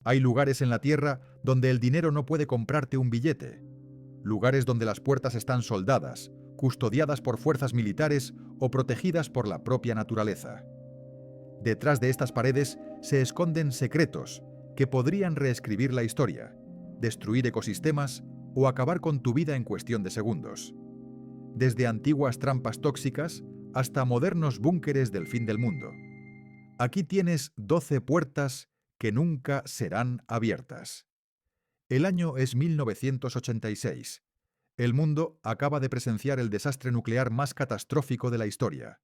Hay lugares en la Tierra donde el dinero no puede comprarte un billete. Lugares donde las puertas están soldadas, custodiadas por fuerzas militares o protegidas por la propia naturaleza. Detrás de estas paredes se esconden secretos que podrían reescribir la historia, destruir ecosistemas o acabar con tu vida en cuestión de segundos. Desde antiguas trampas tóxicas hasta modernos búnkeres del fin del mundo. Aquí tienes 12 puertas que nunca serán abiertas. El año es 1986. El mundo acaba de presenciar el desastre nuclear más catastrófico de la historia.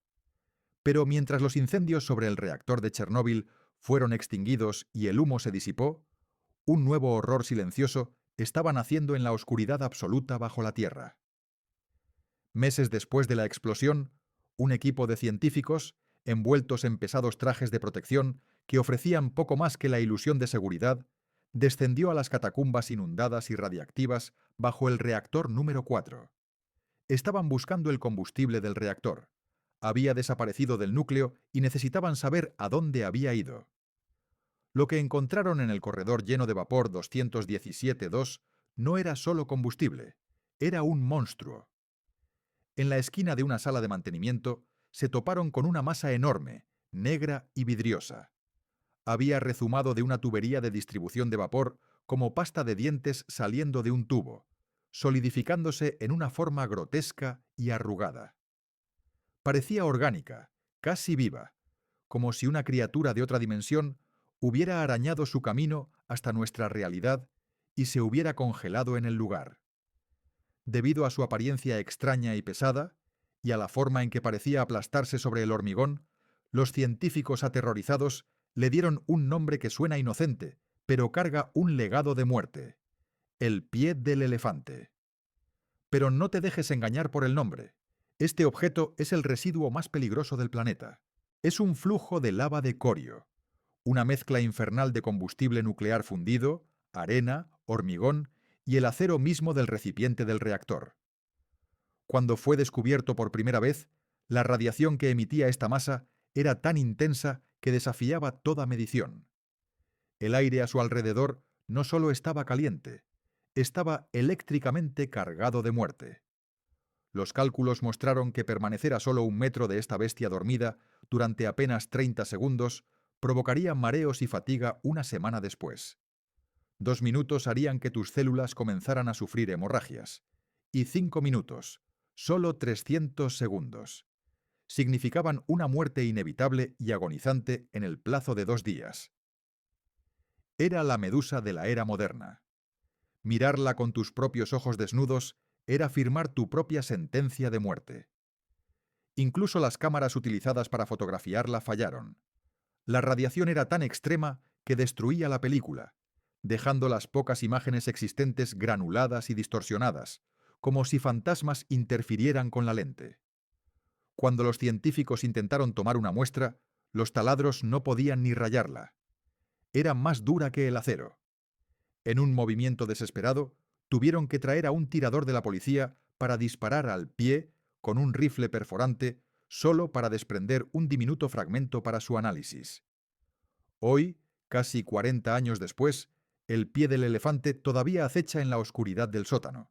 Pero mientras los incendios sobre el reactor de Chernóbil fueron extinguidos y el humo se disipó, un nuevo horror silencioso estaba naciendo en la oscuridad absoluta bajo la Tierra. Meses después de la explosión, un equipo de científicos, envueltos en pesados trajes de protección que ofrecían poco más que la ilusión de seguridad, descendió a las catacumbas inundadas y radiactivas bajo el reactor número 4. Estaban buscando el combustible del reactor. Había desaparecido del núcleo y necesitaban saber a dónde había ido. Lo que encontraron en el corredor lleno de vapor 217-2 no era solo combustible, era un monstruo. En la esquina de una sala de mantenimiento se toparon con una masa enorme, negra y vidriosa. Había rezumado de una tubería de distribución de vapor como pasta de dientes saliendo de un tubo, solidificándose en una forma grotesca y arrugada. Parecía orgánica, casi viva, como si una criatura de otra dimensión hubiera arañado su camino hasta nuestra realidad y se hubiera congelado en el lugar. Debido a su apariencia extraña y pesada, y a la forma en que parecía aplastarse sobre el hormigón, los científicos aterrorizados le dieron un nombre que suena inocente, pero carga un legado de muerte: el pie del elefante. Pero no te dejes engañar por el nombre. Este objeto es el residuo más peligroso del planeta. Es un flujo de lava de corio, una mezcla infernal de combustible nuclear fundido, arena, hormigón y el acero mismo del recipiente del reactor. Cuando fue descubierto por primera vez, la radiación que emitía esta masa era tan intensa que desafiaba toda medición. El aire a su alrededor no solo estaba caliente, estaba eléctricamente cargado de muerte. Los cálculos mostraron que permanecer a solo 1 metro de esta bestia dormida durante apenas 30 segundos provocaría mareos y fatiga una semana después. 2 minutos harían que tus células comenzaran a sufrir hemorragias. Y 5 minutos, solo 300 segundos, significaban una muerte inevitable y agonizante en el plazo de 2 días. Era la medusa de la era moderna. Mirarla con tus propios ojos desnudos era firmar tu propia sentencia de muerte. Incluso las cámaras utilizadas para fotografiarla fallaron. La radiación era tan extrema que destruía la película, dejando las pocas imágenes existentes granuladas y distorsionadas, como si fantasmas interfirieran con la lente. Cuando los científicos intentaron tomar una muestra, los taladros no podían ni rayarla. Era más dura que el acero. En un movimiento desesperado, tuvieron que traer a un tirador de la policía para disparar al pie con un rifle perforante solo para desprender un diminuto fragmento para su análisis. Hoy, casi 40 años después, el pie del elefante todavía acecha en la oscuridad del sótano.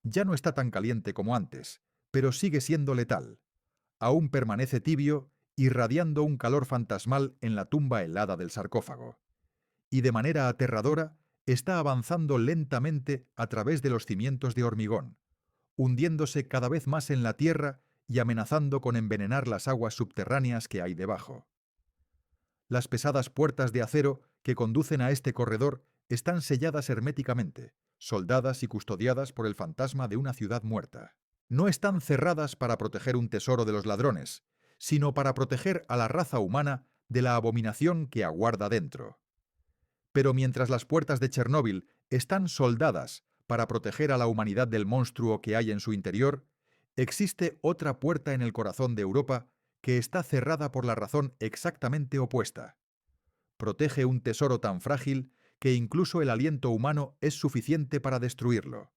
Ya no está tan caliente como antes, pero sigue siendo letal. Aún permanece tibio, irradiando un calor fantasmal en la tumba helada del sarcófago. Y de manera aterradora, está avanzando lentamente a través de los cimientos de hormigón, hundiéndose cada vez más en la tierra y amenazando con envenenar las aguas subterráneas que hay debajo. Las pesadas puertas de acero que conducen a este corredor están selladas herméticamente, soldadas y custodiadas por el fantasma de una ciudad muerta. No están cerradas para proteger un tesoro de los ladrones, sino para proteger a la raza humana de la abominación que aguarda dentro. Pero mientras las puertas de Chernóbil están soldadas para proteger a la humanidad del monstruo que hay en su interior, existe otra puerta en el corazón de Europa que está cerrada por la razón exactamente opuesta. Protege un tesoro tan frágil que incluso el aliento humano es suficiente para destruirlo.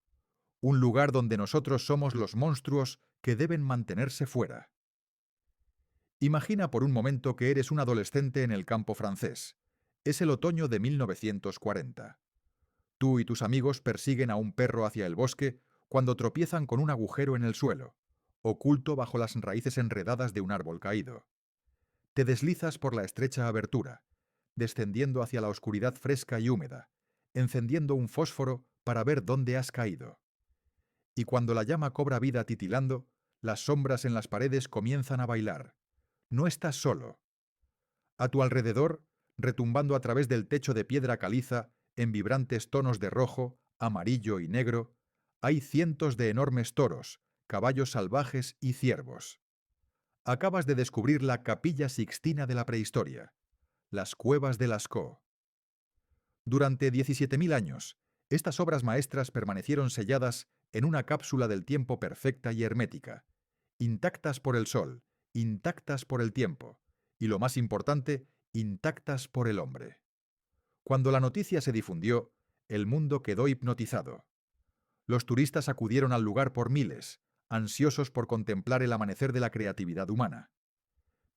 Un lugar donde nosotros somos los monstruos que deben mantenerse fuera. Imagina por un momento que eres un adolescente en el campo francés. Es el otoño de 1940. Tú y tus amigos persiguen a un perro hacia el bosque cuando tropiezan con un agujero en el suelo, oculto bajo las raíces enredadas de un árbol caído. Te deslizas por la estrecha abertura, descendiendo hacia la oscuridad fresca y húmeda, encendiendo un fósforo para ver dónde has caído. Y cuando la llama cobra vida titilando, las sombras en las paredes comienzan a bailar. No estás solo. A tu alrededor, retumbando a través del techo de piedra caliza, en vibrantes tonos de rojo, amarillo y negro, hay cientos de enormes toros, caballos salvajes y ciervos. Acabas de descubrir la Capilla Sixtina de la prehistoria, las cuevas de Lascaux. Durante 17.000 años, estas obras maestras permanecieron selladas en una cápsula del tiempo perfecta y hermética, intactas por el sol, intactas por el tiempo, y lo más importante, intactas por el hombre. Cuando la noticia se difundió, el mundo quedó hipnotizado. Los turistas acudieron al lugar por miles, ansiosos por contemplar el amanecer de la creatividad humana.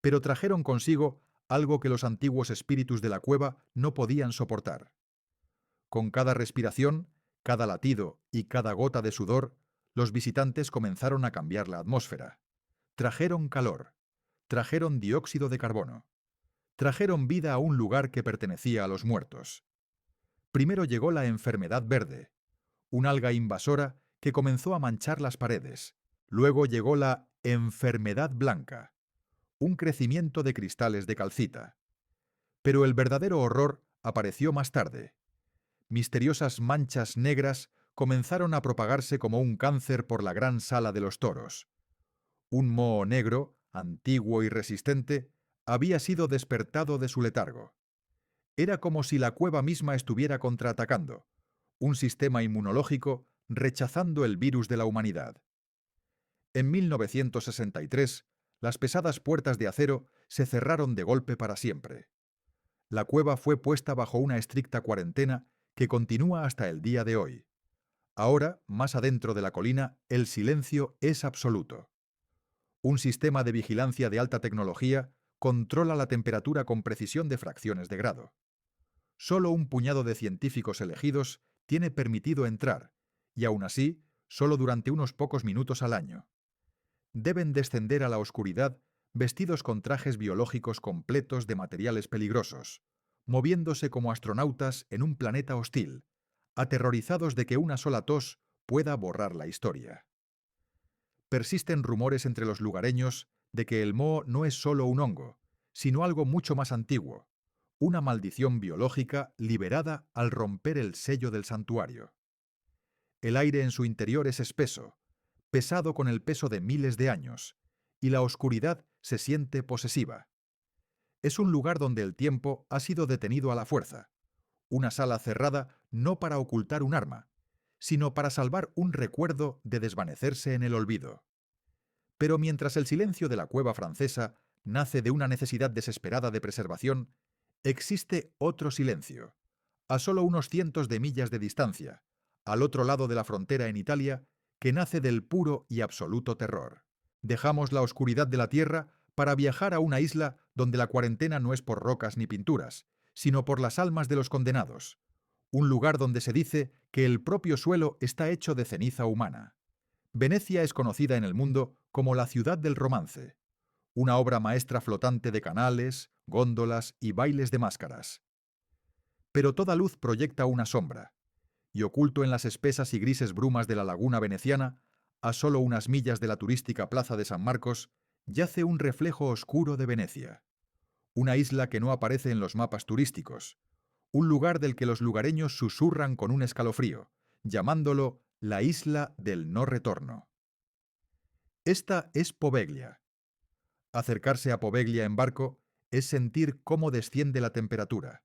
Pero trajeron consigo algo que los antiguos espíritus de la cueva no podían soportar. Con cada respiración, cada latido y cada gota de sudor, los visitantes comenzaron a cambiar la atmósfera. Trajeron calor, trajeron dióxido de carbono, trajeron vida a un lugar que pertenecía a los muertos. Primero llegó la enfermedad verde, un alga invasora que comenzó a manchar las paredes. Luego llegó la enfermedad blanca, un crecimiento de cristales de calcita. Pero el verdadero horror apareció más tarde. Misteriosas manchas negras comenzaron a propagarse como un cáncer por la gran sala de los toros. Un moho negro, antiguo y resistente, había sido despertado de su letargo. Era como si la cueva misma estuviera contraatacando, un sistema inmunológico rechazando el virus de la humanidad. En 1963, las pesadas puertas de acero se cerraron de golpe para siempre. La cueva fue puesta bajo una estricta cuarentena que continúa hasta el día de hoy. Ahora, más adentro de la colina, el silencio es absoluto. Un sistema de vigilancia de alta tecnología controla la temperatura con precisión de fracciones de grado. Solo un puñado de científicos elegidos tiene permitido entrar, y aún así, solo durante unos pocos minutos al año. Deben descender a la oscuridad vestidos con trajes biológicos completos de materiales peligrosos, moviéndose como astronautas en un planeta hostil, aterrorizados de que una sola tos pueda borrar la historia. Persisten rumores entre los lugareños de que el moho no es solo un hongo, sino algo mucho más antiguo, una maldición biológica liberada al romper el sello del santuario. El aire en su interior es espeso, pesado con el peso de miles de años, y la oscuridad se siente posesiva. Es un lugar donde el tiempo ha sido detenido a la fuerza, una sala cerrada no para ocultar un arma, sino para salvar un recuerdo de desvanecerse en el olvido. Pero mientras el silencio de la cueva francesa nace de una necesidad desesperada de preservación, existe otro silencio, a solo unos cientos de millas de distancia, al otro lado de la frontera en Italia, que nace del puro y absoluto terror. Dejamos la oscuridad de la tierra para viajar a una isla donde la cuarentena no es por rocas ni pinturas, sino por las almas de los condenados. Un lugar donde se dice que el propio suelo está hecho de ceniza humana. Venecia es conocida en el mundo como la ciudad del romance, una obra maestra flotante de canales, góndolas y bailes de máscaras. Pero toda luz proyecta una sombra, y oculto en las espesas y grises brumas de la laguna veneciana, a solo unas millas de la turística plaza de San Marcos, yace un reflejo oscuro de Venecia. Una isla que no aparece en los mapas turísticos, un lugar del que los lugareños susurran con un escalofrío, llamándolo la isla del no retorno. Esta es Poveglia. Acercarse a Poveglia en barco es sentir cómo desciende la temperatura.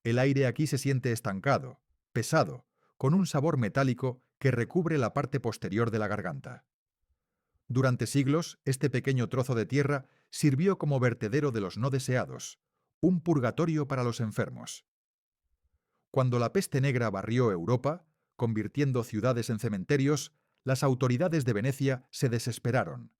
El aire aquí se siente estancado, pesado, con un sabor metálico que recubre la parte posterior de la garganta. Durante siglos, este pequeño trozo de tierra sirvió como vertedero de los no deseados, un purgatorio para los enfermos. Cuando la peste negra barrió Europa, convirtiendo ciudades en cementerios, las autoridades de Venecia se desesperaron.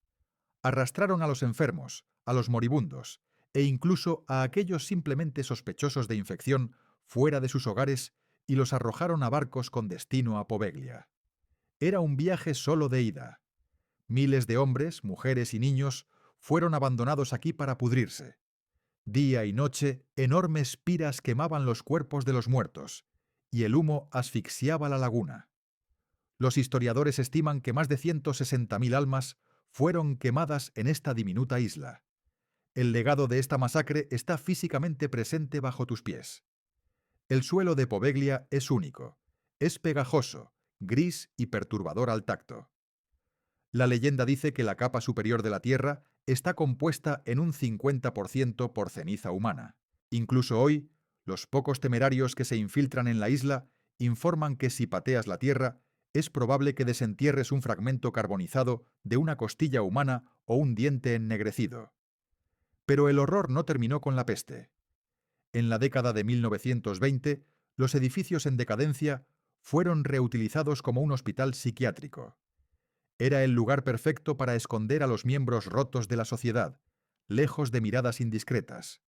Arrastraron a los enfermos, a los moribundos, e incluso a aquellos simplemente sospechosos de infección fuera de sus hogares y los arrojaron a barcos con destino a Poveglia. Era un viaje solo de ida. Miles de hombres, mujeres y niños fueron abandonados aquí para pudrirse. Día y noche, enormes piras quemaban los cuerpos de los muertos, y el humo asfixiaba la laguna. Los historiadores estiman que más de 160.000 almas fueron quemadas en esta diminuta isla. El legado de esta masacre está físicamente presente bajo tus pies. El suelo de Poveglia es único. Es pegajoso, gris y perturbador al tacto. La leyenda dice que la capa superior de la Tierra está compuesta en un 50% por ceniza humana. Incluso hoy, los pocos temerarios que se infiltran en la isla informan que si pateas la Tierra, es probable que desentierres un fragmento carbonizado de una costilla humana o un diente ennegrecido. Pero el horror no terminó con la peste. En la década de 1920, los edificios en decadencia fueron reutilizados como un hospital psiquiátrico. Era el lugar perfecto para esconder a los miembros rotos de la sociedad, lejos de miradas indiscretas.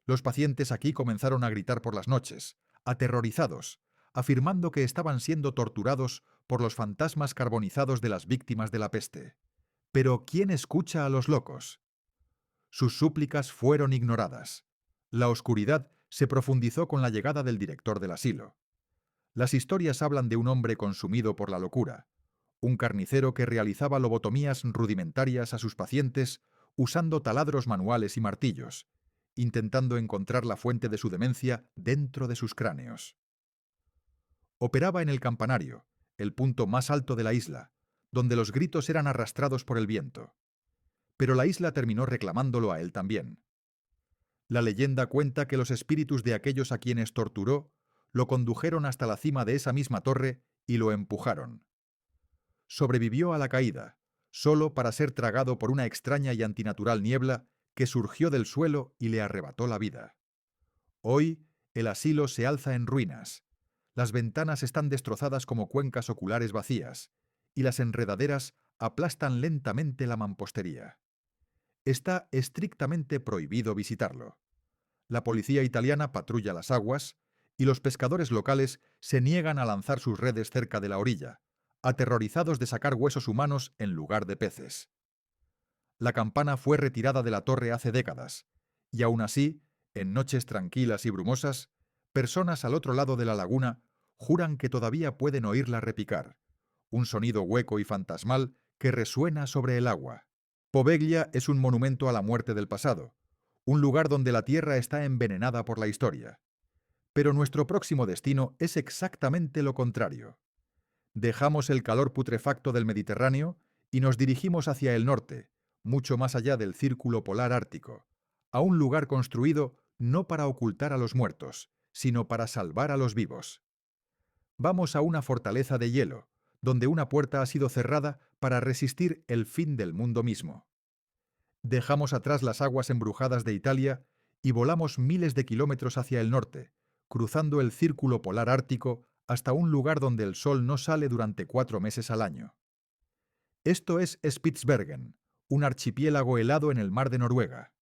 Los pacientes aquí comenzaron a gritar por las noches, aterrorizados, afirmando que estaban siendo torturados por los fantasmas carbonizados de las víctimas de la peste. Pero ¿quién escucha a los locos? Sus súplicas fueron ignoradas. La oscuridad se profundizó con la llegada del director del asilo. Las historias hablan de un hombre consumido por la locura, un carnicero que realizaba lobotomías rudimentarias a sus pacientes usando taladros manuales y martillos, intentando encontrar la fuente de su demencia dentro de sus cráneos. Operaba en el campanario, el punto más alto de la isla, donde los gritos eran arrastrados por el viento. Pero la isla terminó reclamándolo a él también. La leyenda cuenta que los espíritus de aquellos a quienes torturó lo condujeron hasta la cima de esa misma torre y lo empujaron. Sobrevivió a la caída, solo para ser tragado por una extraña y antinatural niebla que surgió del suelo y le arrebató la vida. Hoy, el asilo se alza en ruinas. Las ventanas están destrozadas como cuencas oculares vacías, y las enredaderas aplastan lentamente la mampostería. Está estrictamente prohibido visitarlo. La policía italiana patrulla las aguas, y los pescadores locales se niegan a lanzar sus redes cerca de la orilla, aterrorizados de sacar huesos humanos en lugar de peces. La campana fue retirada de la torre hace décadas, y aún así, en noches tranquilas y brumosas, personas al otro lado de la laguna juran que todavía pueden oírla repicar, un sonido hueco y fantasmal que resuena sobre el agua. Poveglia es un monumento a la muerte del pasado, un lugar donde la tierra está envenenada por la historia. Pero nuestro próximo destino es exactamente lo contrario. Dejamos el calor putrefacto del Mediterráneo y nos dirigimos hacia el norte, mucho más allá del círculo polar ártico, a un lugar construido no para ocultar a los muertos, sino para salvar a los vivos. Vamos a una fortaleza de hielo, donde una puerta ha sido cerrada para resistir el fin del mundo mismo. Dejamos atrás las aguas embrujadas de Italia y volamos miles de kilómetros hacia el norte, cruzando el círculo polar ártico hasta un lugar donde el sol no sale durante 4 meses al año. Esto es Spitsbergen, un archipiélago helado en el mar de Noruega.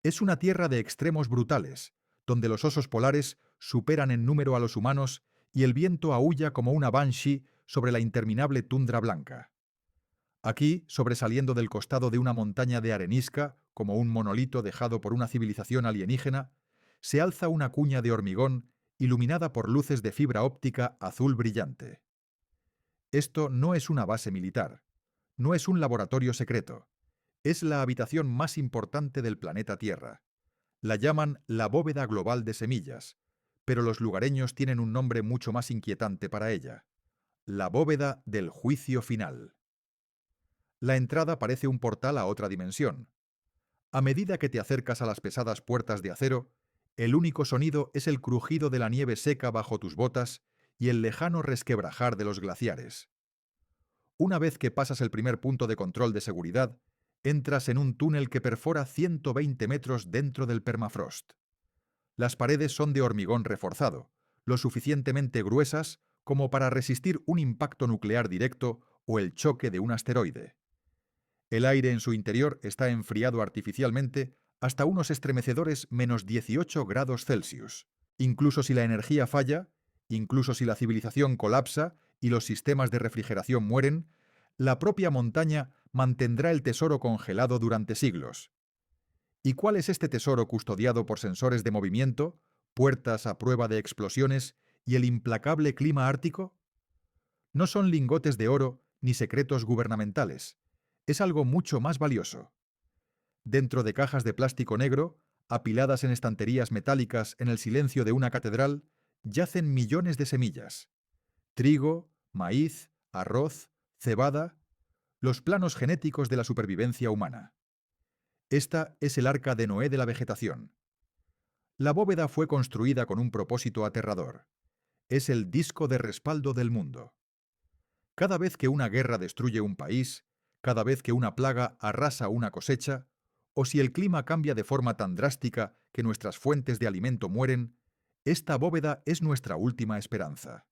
Es una tierra de extremos brutales, donde los osos polares superan en número a los humanos y el viento aúlla como una banshee sobre la interminable tundra blanca. Aquí, sobresaliendo del costado de una montaña de arenisca, como un monolito dejado por una civilización alienígena, se alza una cuña de hormigón iluminada por luces de fibra óptica azul brillante. Esto no es una base militar, no es un laboratorio secreto, es la habitación más importante del planeta Tierra. La llaman la bóveda global de semillas, pero los lugareños tienen un nombre mucho más inquietante para ella: la bóveda del juicio final. La entrada parece un portal a otra dimensión. A medida que te acercas a las pesadas puertas de acero, el único sonido es el crujido de la nieve seca bajo tus botas y el lejano resquebrajar de los glaciares. Una vez que pasas el primer punto de control de seguridad, entras en un túnel que perfora 120 metros dentro del permafrost. Las paredes son de hormigón reforzado, lo suficientemente gruesas como para resistir un impacto nuclear directo o el choque de un asteroide. El aire en su interior está enfriado artificialmente hasta unos estremecedores -18 °C. Incluso si la energía falla, incluso si la civilización colapsa y los sistemas de refrigeración mueren, la propia montaña mantendrá el tesoro congelado durante siglos. ¿Y cuál es este tesoro custodiado por sensores de movimiento, puertas a prueba de explosiones y el implacable clima ártico? No son lingotes de oro ni secretos gubernamentales. Es algo mucho más valioso. Dentro de cajas de plástico negro, apiladas en estanterías metálicas en el silencio de una catedral, yacen millones de semillas. Trigo, maíz, arroz, cebada, los planos genéticos de la supervivencia humana. Esta es el arca de Noé de la vegetación. La bóveda fue construida con un propósito aterrador. Es el disco de respaldo del mundo. Cada vez que una guerra destruye un país, cada vez que una plaga arrasa una cosecha, o si el clima cambia de forma tan drástica que nuestras fuentes de alimento mueren, esta bóveda es nuestra última esperanza.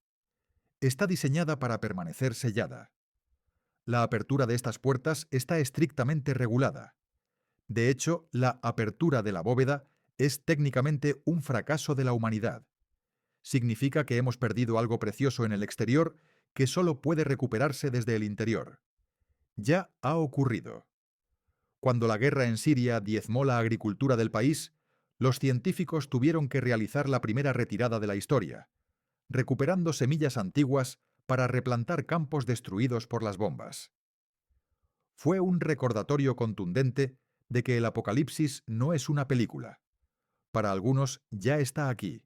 Está diseñada para permanecer sellada. La apertura de estas puertas está estrictamente regulada. De hecho, la apertura de la bóveda es técnicamente un fracaso de la humanidad. Significa que hemos perdido algo precioso en el exterior que solo puede recuperarse desde el interior. Ya ha ocurrido. Cuando la guerra en Siria diezmó la agricultura del país, los científicos tuvieron que realizar la primera retirada de la historia, recuperando semillas antiguas para replantar campos destruidos por las bombas. Fue un recordatorio contundente de que el apocalipsis no es una película. Para algunos ya está aquí.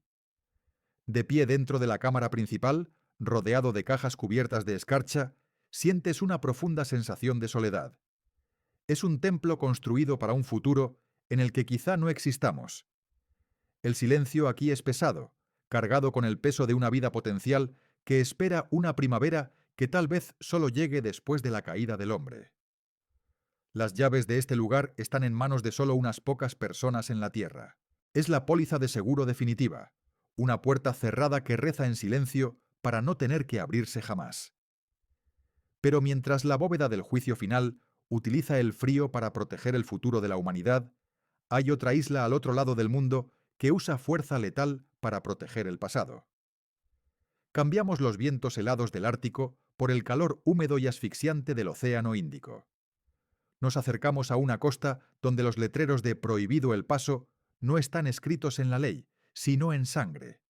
De pie dentro de la cámara principal, rodeado de cajas cubiertas de escarcha, sientes una profunda sensación de soledad. Es un templo construido para un futuro en el que quizá no existamos. El silencio aquí es pesado, cargado con el peso de una vida potencial que espera una primavera que tal vez solo llegue después de la caída del hombre. Las llaves de este lugar están en manos de solo unas pocas personas en la Tierra. Es la póliza de seguro definitiva, una puerta cerrada que reza en silencio para no tener que abrirse jamás. Pero mientras la bóveda del juicio final utiliza el frío para proteger el futuro de la humanidad, hay otra isla al otro lado del mundo que usa fuerza letal para proteger el pasado. Cambiamos los vientos helados del Ártico por el calor húmedo y asfixiante del Océano Índico. Nos acercamos a una costa donde los letreros de "Prohibido el paso" no están escritos en la ley, sino en sangre.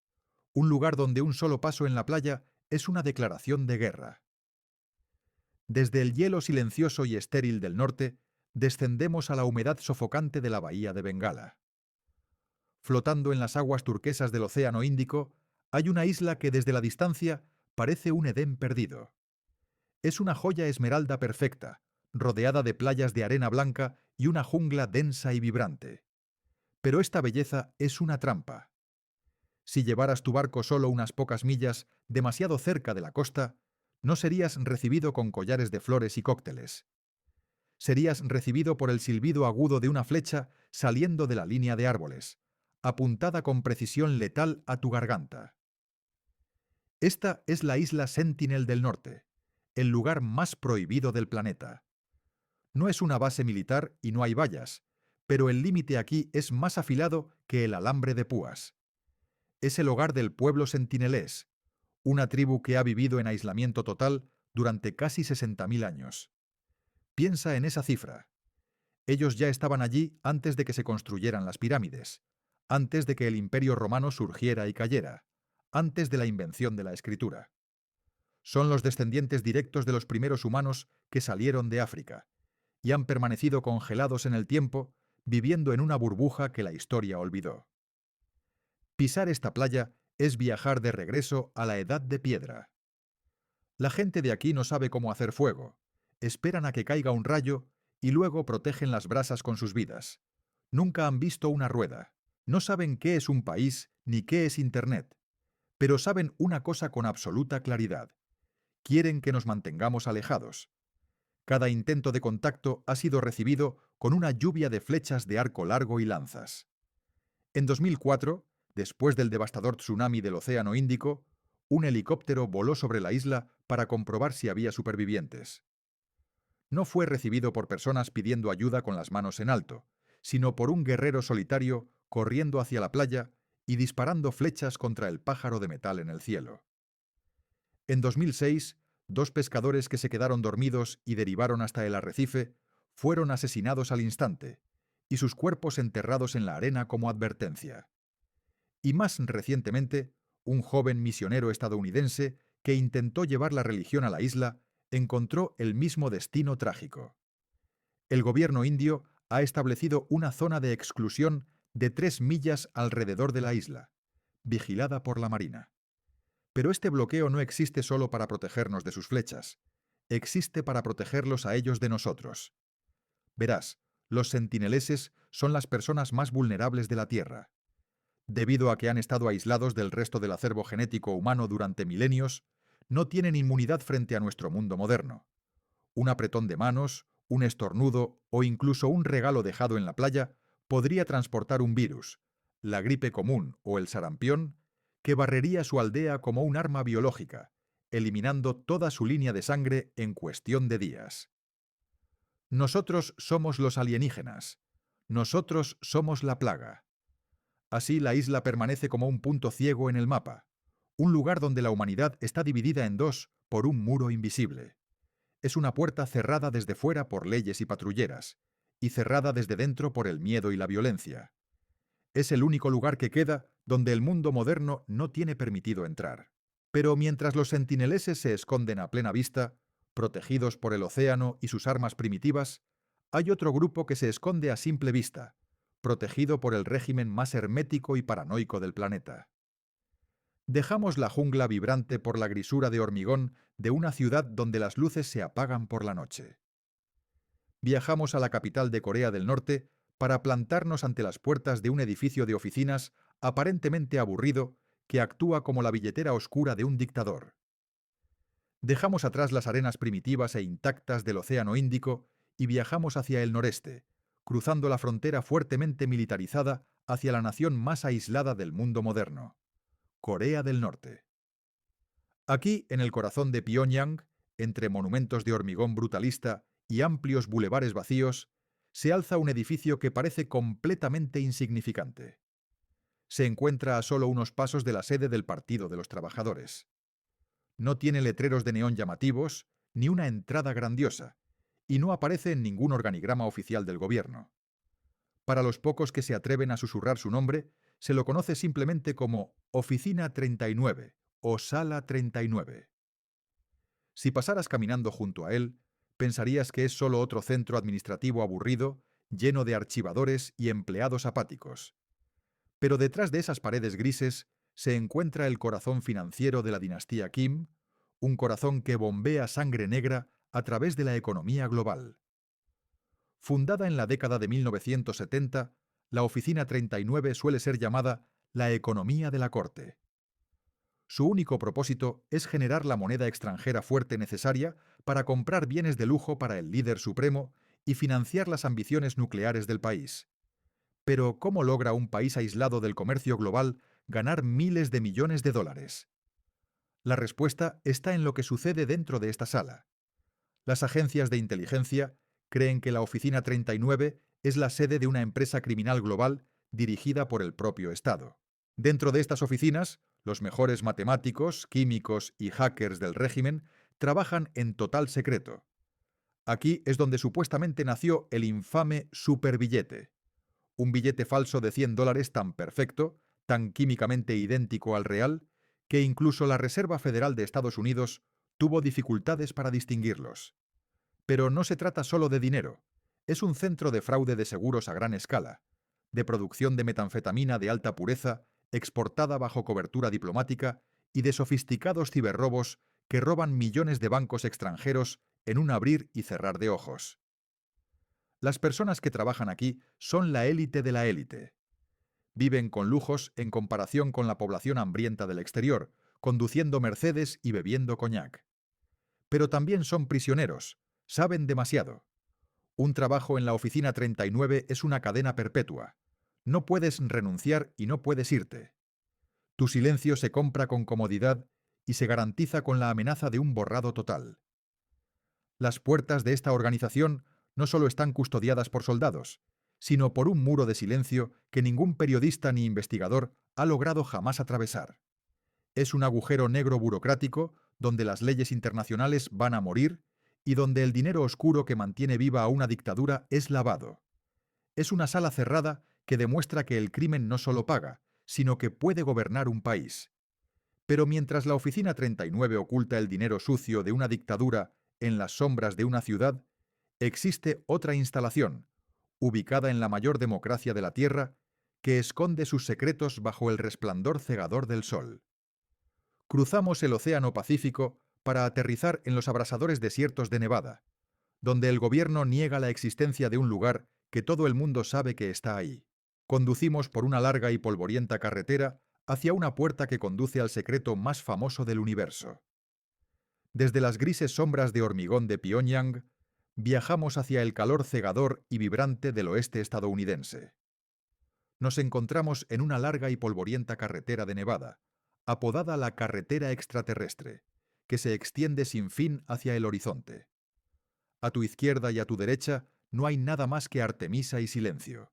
Un lugar donde un solo paso en la playa es una declaración de guerra. Desde el hielo silencioso y estéril del norte, descendemos a la humedad sofocante de la bahía de Bengala. Flotando en las aguas turquesas del Océano Índico, hay una isla que desde la distancia parece un Edén perdido. Es una joya esmeralda perfecta, rodeada de playas de arena blanca y una jungla densa y vibrante. Pero esta belleza es una trampa. Si llevaras tu barco solo unas pocas millas demasiado cerca de la costa, no serías recibido con collares de flores y cócteles. Serías recibido por el silbido agudo de una flecha saliendo de la línea de árboles, apuntada con precisión letal a tu garganta. Esta es la isla Sentinel del Norte, el lugar más prohibido del planeta. No es una base militar y no hay vallas, pero el límite aquí es más afilado que el alambre de púas. Es el hogar del pueblo sentinelés, una tribu que ha vivido en aislamiento total durante casi 60.000 años. Piensa en esa cifra. Ellos ya estaban allí antes de que se construyeran las pirámides, antes de que el Imperio Romano surgiera y cayera, antes de la invención de la escritura. Son los descendientes directos de los primeros humanos que salieron de África y han permanecido congelados en el tiempo, viviendo en una burbuja que la historia olvidó. Pisar esta playa es viajar de regreso a la Edad de Piedra. La gente de aquí no sabe cómo hacer fuego, esperan a que caiga un rayo y luego protegen las brasas con sus vidas. Nunca han visto una rueda, no saben qué es un país ni qué es Internet, pero saben una cosa con absoluta claridad. Quieren que nos mantengamos alejados. Cada intento de contacto ha sido recibido con una lluvia de flechas de arco largo y lanzas. En 2004, después del devastador tsunami del Océano Índico, un helicóptero voló sobre la isla para comprobar si había supervivientes. No fue recibido por personas pidiendo ayuda con las manos en alto, sino por un guerrero solitario corriendo hacia la playa y disparando flechas contra el pájaro de metal en el cielo. En 2006, dos pescadores que se quedaron dormidos y derivaron hasta el arrecife fueron asesinados al instante, y sus cuerpos enterrados en la arena como advertencia. Y más recientemente, un joven misionero estadounidense que intentó llevar la religión a la isla encontró el mismo destino trágico. El gobierno indio ha establecido una zona de exclusión de 3 millas alrededor de la isla, vigilada por la Marina. Pero este bloqueo no existe solo para protegernos de sus flechas, existe para protegerlos a ellos de nosotros. Verás, los sentineleses son las personas más vulnerables de la Tierra. Debido a que han estado aislados del resto del acervo genético humano durante milenios, no tienen inmunidad frente a nuestro mundo moderno. Un apretón de manos, un estornudo o incluso un regalo dejado en la playa podría transportar un virus, la gripe común o el sarampión, que barrería su aldea como un arma biológica, eliminando toda su línea de sangre en cuestión de días. Nosotros somos los alienígenas. Nosotros somos la plaga. Así la isla permanece como un punto ciego en el mapa, un lugar donde la humanidad está dividida en dos por un muro invisible. Es una puerta cerrada desde fuera por leyes y patrulleras, y cerrada desde dentro por el miedo y la violencia. Es el único lugar que queda donde el mundo moderno no tiene permitido entrar. Pero mientras los sentineleses se esconden a plena vista, protegidos por el océano y sus armas primitivas, hay otro grupo que se esconde a simple vista, protegido por el régimen más hermético y paranoico del planeta. Dejamos la jungla vibrante por la grisura de hormigón de una ciudad donde las luces se apagan por la noche. Viajamos a la capital de Corea del Norte para plantarnos ante las puertas de un edificio de oficinas aparentemente aburrido que actúa como la billetera oscura de un dictador. Dejamos atrás las arenas primitivas e intactas del Océano Índico y viajamos hacia el noreste, cruzando la frontera fuertemente militarizada hacia la nación más aislada del mundo moderno, Corea del Norte. Aquí, en el corazón de Pyongyang, entre monumentos de hormigón brutalista y amplios bulevares vacíos, se alza un edificio que parece completamente insignificante. Se encuentra a solo unos pasos de la sede del Partido de los Trabajadores. No tiene letreros de neón llamativos, ni una entrada grandiosa, y no aparece en ningún organigrama oficial del gobierno. Para los pocos que se atreven a susurrar su nombre, se lo conoce simplemente como Oficina 39 o Sala 39. Si pasaras caminando junto a él, pensarías que es solo otro centro administrativo aburrido, lleno de archivadores y empleados apáticos. Pero detrás de esas paredes grises se encuentra el corazón financiero de la dinastía Kim, un corazón que bombea sangre negra a través de la economía global. Fundada en la década de 1970, la Oficina 39 suele ser llamada la economía de la corte. Su único propósito es generar la moneda extranjera fuerte necesaria para comprar bienes de lujo para el líder supremo y financiar las ambiciones nucleares del país. Pero, ¿cómo logra un país aislado del comercio global ganar miles de millones de dólares? La respuesta está en lo que sucede dentro de esta sala. Las agencias de inteligencia creen que la Oficina 39 es la sede de una empresa criminal global dirigida por el propio Estado. Dentro de estas oficinas, los mejores matemáticos, químicos y hackers del régimen trabajan en total secreto. Aquí es donde supuestamente nació el infame superbillete, un billete falso de $100 tan perfecto, tan químicamente idéntico al real, que incluso la Reserva Federal de Estados Unidos tuvo dificultades para distinguirlos. Pero no se trata solo de dinero, es un centro de fraude de seguros a gran escala, de producción de metanfetamina de alta pureza, exportada bajo cobertura diplomática, y de sofisticados ciberrobos que roban millones de bancos extranjeros en un abrir y cerrar de ojos. Las personas que trabajan aquí son la élite de la élite. Viven con lujos en comparación con la población hambrienta del exterior, conduciendo Mercedes y bebiendo coñac. Pero también son prisioneros, saben demasiado. Un trabajo en la Oficina 39 es una cadena perpetua. No puedes renunciar y no puedes irte. Tu silencio se compra con comodidad y se garantiza con la amenaza de un borrado total. Las puertas de esta organización no solo están custodiadas por soldados, sino por un muro de silencio que ningún periodista ni investigador ha logrado jamás atravesar. Es un agujero negro burocrático donde las leyes internacionales van a morir y donde el dinero oscuro que mantiene viva a una dictadura es lavado. Es una sala cerrada que demuestra que el crimen no solo paga, sino que puede gobernar un país. Pero mientras la Oficina 39 oculta el dinero sucio de una dictadura en las sombras de una ciudad, existe otra instalación, ubicada en la mayor democracia de la Tierra, que esconde sus secretos bajo el resplandor cegador del sol. Cruzamos el Océano Pacífico para aterrizar en los abrasadores desiertos de Nevada, donde el gobierno niega la existencia de un lugar que todo el mundo sabe que está ahí. Conducimos por una larga y polvorienta carretera hacia una puerta que conduce al secreto más famoso del universo. Desde las grises sombras de hormigón de Pyongyang, viajamos hacia el calor cegador y vibrante del oeste estadounidense. Nos encontramos en una larga y polvorienta carretera de Nevada, apodada la carretera extraterrestre, que se extiende sin fin hacia el horizonte. A tu izquierda y a tu derecha no hay nada más que Artemisa y silencio.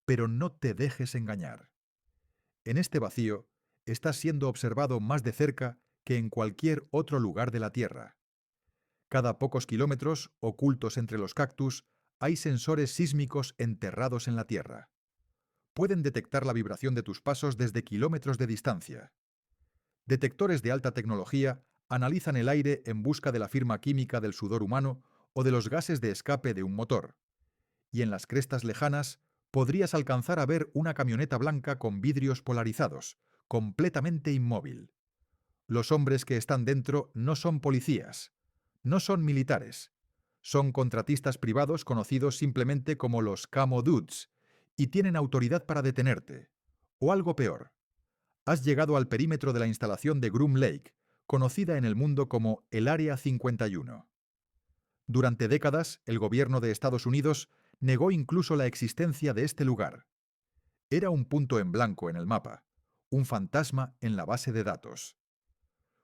Pero no te dejes engañar. En este vacío estás siendo observado más de cerca que en cualquier otro lugar de la Tierra. Cada pocos kilómetros, ocultos entre los cactus, hay sensores sísmicos enterrados en la Tierra. Pueden detectar la vibración de tus pasos desde kilómetros de distancia. Detectores de alta tecnología analizan el aire en busca de la firma química del sudor humano o de los gases de escape de un motor. Y en las crestas lejanas podrías alcanzar a ver una camioneta blanca con vidrios polarizados, completamente inmóvil. Los hombres que están dentro no son policías, no son militares, son contratistas privados conocidos simplemente como los Camo Dudes, y tienen autoridad para detenerte. O algo peor. Has llegado al perímetro de la instalación de Groom Lake, conocida en el mundo como el Área 51. Durante décadas, el gobierno de Estados Unidos negó incluso la existencia de este lugar. Era un punto en blanco en el mapa, un fantasma en la base de datos.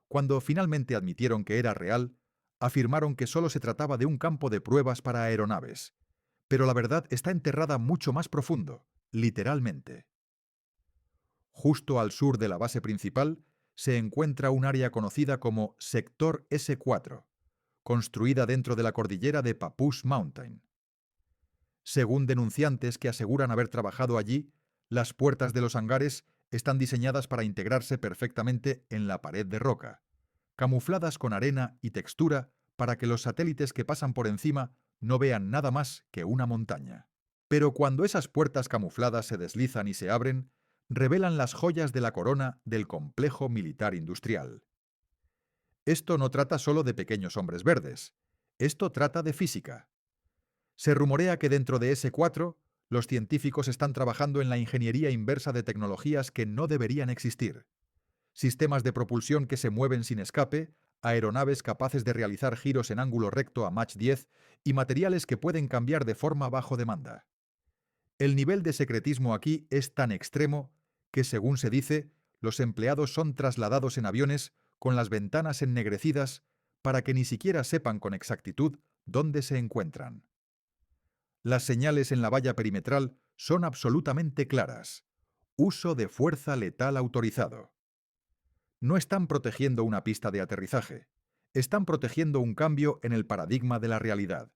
Cuando finalmente admitieron que era real, afirmaron que solo se trataba de un campo de pruebas para aeronaves. Pero la verdad está enterrada mucho más profundo, literalmente. Justo al sur de la base principal se encuentra un área conocida como Sector S4, construida dentro de la cordillera de Papoose Mountain. Según denunciantes que aseguran haber trabajado allí, las puertas de los hangares están diseñadas para integrarse perfectamente en la pared de roca, camufladas con arena y textura para que los satélites que pasan por encima no vean nada más que una montaña. Pero cuando esas puertas camufladas se deslizan y se abren, revelan las joyas de la corona del complejo militar industrial. Esto no trata solo de pequeños hombres verdes. Esto trata de física. Se rumorea que dentro de S4, los científicos están trabajando en la ingeniería inversa de tecnologías que no deberían existir. Sistemas de propulsión que se mueven sin escape, aeronaves capaces de realizar giros en ángulo recto a Mach 10 y materiales que pueden cambiar de forma bajo demanda. El nivel de secretismo aquí es tan extremo que, según se dice, los empleados son trasladados en aviones con las ventanas ennegrecidas para que ni siquiera sepan con exactitud dónde se encuentran. Las señales en la valla perimetral son absolutamente claras. Uso de fuerza letal autorizado. No están protegiendo una pista de aterrizaje. Están protegiendo un cambio en el paradigma de la realidad.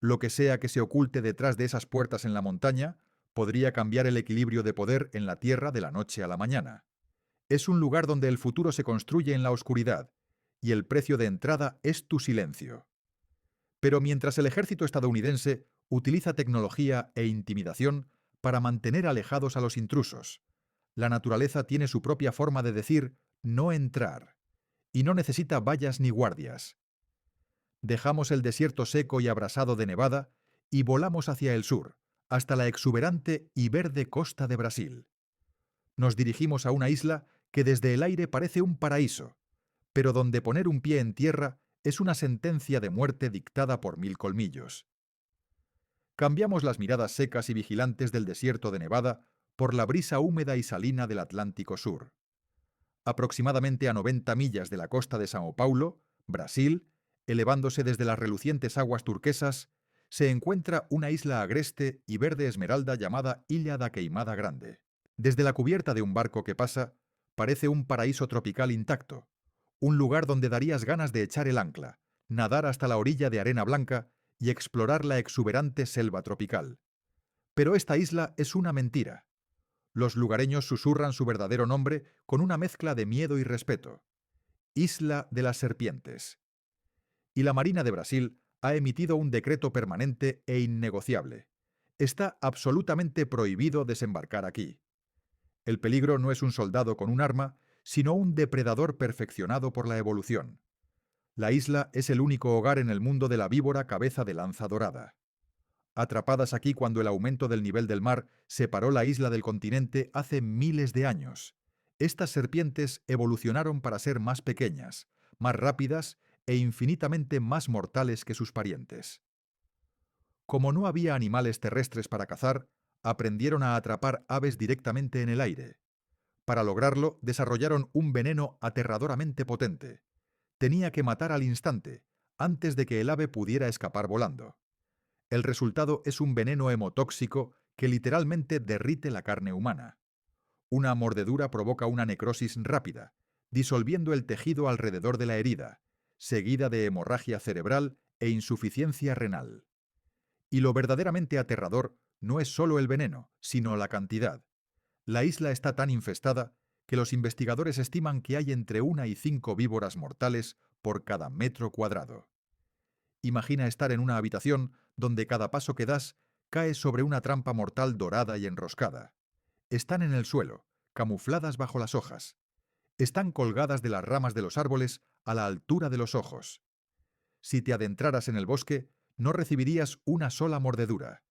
Lo que sea que se oculte detrás de esas puertas en la montaña podría cambiar el equilibrio de poder en la Tierra de la noche a la mañana. Es un lugar donde el futuro se construye en la oscuridad, y el precio de entrada es tu silencio. Pero mientras el ejército estadounidense utiliza tecnología e intimidación para mantener alejados a los intrusos, la naturaleza tiene su propia forma de decir no entrar, y no necesita vallas ni guardias. Dejamos el desierto seco y abrasado de Nevada y volamos hacia el sur, hasta la exuberante y verde costa de Brasil. Nos dirigimos a una isla que desde el aire parece un paraíso, pero donde poner un pie en tierra es una sentencia de muerte dictada por 1000 colmillos. Cambiamos las miradas secas y vigilantes del desierto de Nevada por la brisa húmeda y salina del Atlántico Sur. Aproximadamente a 90 millas de la costa de Sao Paulo, Brasil, elevándose desde las relucientes aguas turquesas, se encuentra una isla agreste y verde esmeralda llamada Illa da Queimada Grande. Desde la cubierta de un barco que pasa, parece un paraíso tropical intacto, un lugar donde darías ganas de echar el ancla, nadar hasta la orilla de arena blanca y explorar la exuberante selva tropical. Pero esta isla es una mentira. Los lugareños susurran su verdadero nombre con una mezcla de miedo y respeto: Isla de las Serpientes. Y la Marina de Brasil ha emitido un decreto permanente e innegociable. Está absolutamente prohibido desembarcar aquí. El peligro no es un soldado con un arma, sino un depredador perfeccionado por la evolución. La isla es el único hogar en el mundo de la víbora cabeza de lanza dorada. Atrapadas aquí cuando el aumento del nivel del mar separó la isla del continente hace miles de años, estas serpientes evolucionaron para ser más pequeñas, más rápidas e infinitamente más mortales que sus parientes. Como no había animales terrestres para cazar, aprendieron a atrapar aves directamente en el aire. Para lograrlo, desarrollaron un veneno aterradoramente potente. Tenía que matar al instante, antes de que el ave pudiera escapar volando. El resultado es un veneno hemotóxico que literalmente derrite la carne humana. Una mordedura provoca una necrosis rápida, disolviendo el tejido alrededor de la herida, seguida de hemorragia cerebral e insuficiencia renal. Y lo verdaderamente aterrador no es solo el veneno, sino la cantidad. La isla está tan infestada que los investigadores estiman que hay entre 1 y 5 víboras mortales por cada metro cuadrado. Imagina estar en una habitación donde cada paso que das cae sobre una trampa mortal dorada y enroscada. Están en el suelo, camufladas bajo las hojas. Están colgadas de las ramas de los árboles a la altura de los ojos. Si te adentraras en el bosque, no recibirías una sola mordedura.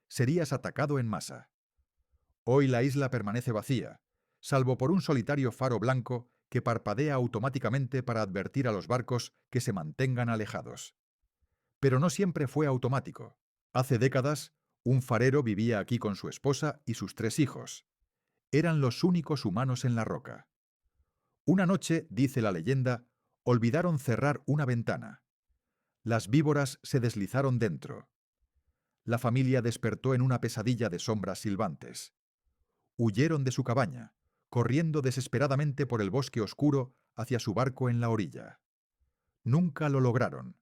Serías atacado en masa. Hoy la isla permanece vacía, salvo por un solitario faro blanco que parpadea automáticamente para advertir a los barcos que se mantengan alejados. Pero no siempre fue automático. Hace décadas, un farero vivía aquí con su esposa y sus 3 hijos. Eran los únicos humanos en la roca. Una noche, dice la leyenda, olvidaron cerrar una ventana. Las víboras se deslizaron dentro. La familia despertó en una pesadilla de sombras silbantes. Huyeron de su cabaña, corriendo desesperadamente por el bosque oscuro hacia su barco en la orilla. Nunca lo lograron.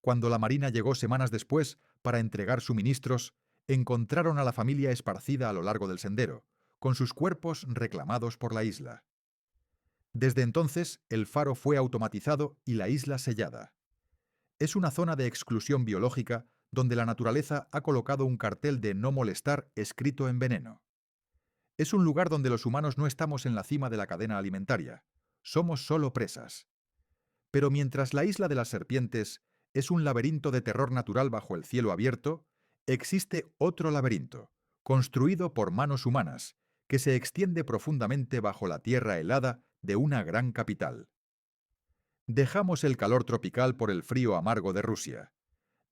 Cuando la Marina llegó semanas después para entregar suministros, encontraron a la familia esparcida a lo largo del sendero, con sus cuerpos reclamados por la isla. Desde entonces, el faro fue automatizado y la isla sellada. Es una zona de exclusión biológica donde la naturaleza ha colocado un cartel de no molestar escrito en veneno. Es un lugar donde los humanos no estamos en la cima de la cadena alimentaria, somos solo presas. Pero mientras la isla de las serpientes es un laberinto de terror natural bajo el cielo abierto, existe otro laberinto, construido por manos humanas, que se extiende profundamente bajo la tierra helada de una gran capital. Dejamos el calor tropical por el frío amargo de Rusia.